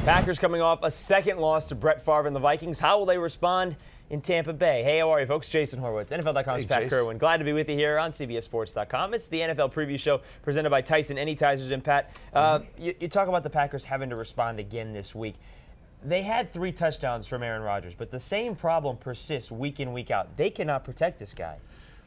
Packers coming off a second loss to Brett Favre and the Vikings. How will they respond in Tampa Bay? Hey, how are you, folks? Jason Horowitz, NFL.com's Pat Kirwan. Glad to be with you here on CBSSports.com. It's the NFL preview show presented by Tyson Anytizers. And Pat, you talk about the Packers having to respond again this week. They had 3 touchdowns from Aaron Rodgers, but the same problem persists week in, week out. They cannot protect this guy.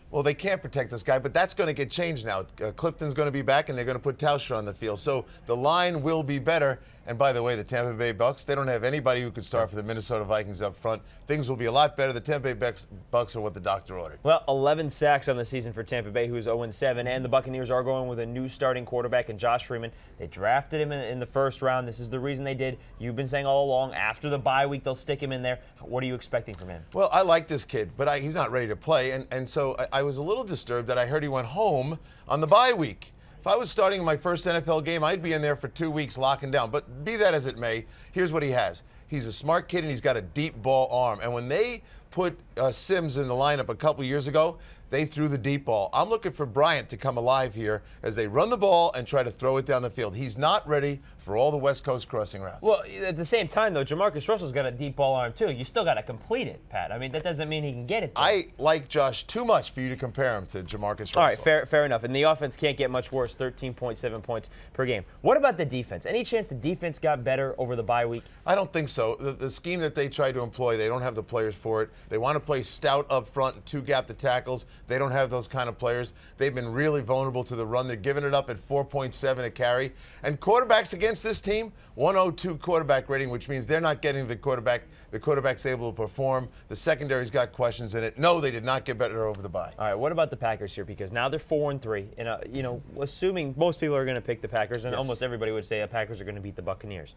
Well, they can't protect this guy, but that's going to get changed now. Clifton's going to be back, and they're going to put Tauscher on the field. So the line will be better. And by the way, the Tampa Bay Bucks, they don't have anybody who could start for the Minnesota Vikings up front. Things will be a lot better. The Tampa Bay Bucks are what the doctor ordered. Well, 11 sacks on the season for Tampa Bay, who is 0-7, and the Buccaneers are going with a new starting quarterback in Josh Freeman. They drafted him in the first round. This is the reason they did. You've been saying all along, after the bye week, they'll stick him in there. What are you expecting from him? Well, I like this kid, but he's not ready to play. And so I was a little disturbed that I heard he went home on the bye week. If I was starting my first NFL game, I'd be in there for 2 weeks locking down. But be that as it may, here's what he has. He's a smart kid, and he's got a deep ball arm. And when they put Sims in the lineup a couple years ago, they threw the deep ball. I'm looking for Bryant to come alive here as they run the ball and try to throw it down the field. He's not ready for all the West Coast crossing routes. Well, at the same time, though, Jamarcus Russell's got a deep ball arm, too. You still got to complete it, Pat. I mean, that doesn't mean he can get it there. I like Josh too much for you to compare him to Jamarcus Russell. All right, fair enough. And the offense can't get much worse, 13.7 points per game. What about the defense? Any chance the defense got better over the bye week? I don't think so. The scheme that they try to employ, they don't have the players for it. They want to play stout up front and 2-gap the tackles. They don't have those kind of players. They've been really vulnerable to the run. They're giving it up at 4.7 a carry. And quarterbacks against this team, 102 quarterback rating, which means they're not getting the quarterback. The quarterback's able to perform. The secondary's got questions in it. No, they did not get better over the bye. All right, what about the Packers here? Because now they're 4-3. And, assuming most people are going to pick the Packers, and almost everybody would say the Packers are going to beat the Buccaneers.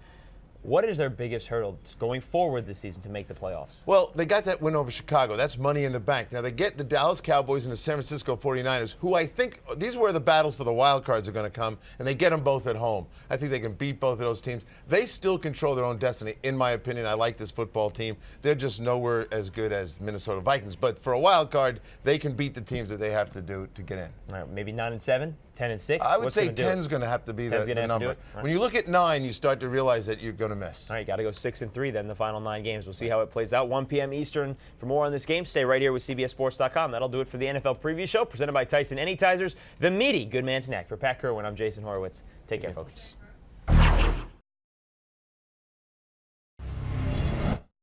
What is their biggest hurdle going forward this season to make the playoffs? Well, they got that win over Chicago. That's money in the bank. Now, they get the Dallas Cowboys and the San Francisco 49ers, who I think these are where the battles for the wild cards are going to come, and they get them both at home. I think they can beat both of those teams. They still control their own destiny, in my opinion. I like this football team. They're just nowhere as good as Minnesota Vikings. But for a wild card, they can beat the teams that they have to do to get in. All right, maybe 9-7? 10-6? I would say 10's going to have to be the number. Right. When you look at 9, you start to realize that you're going to miss. All right, got to go 6-3 then, the final 9 games. We'll see how it plays out. 1 p.m. Eastern. For more on this game, stay right here with CBSSports.com. That'll do it for the NFL preview show presented by Tyson Anytizers, the meaty Good Man Snack. For Pat Kirwan, I'm Jason Horowitz. Take care, folks.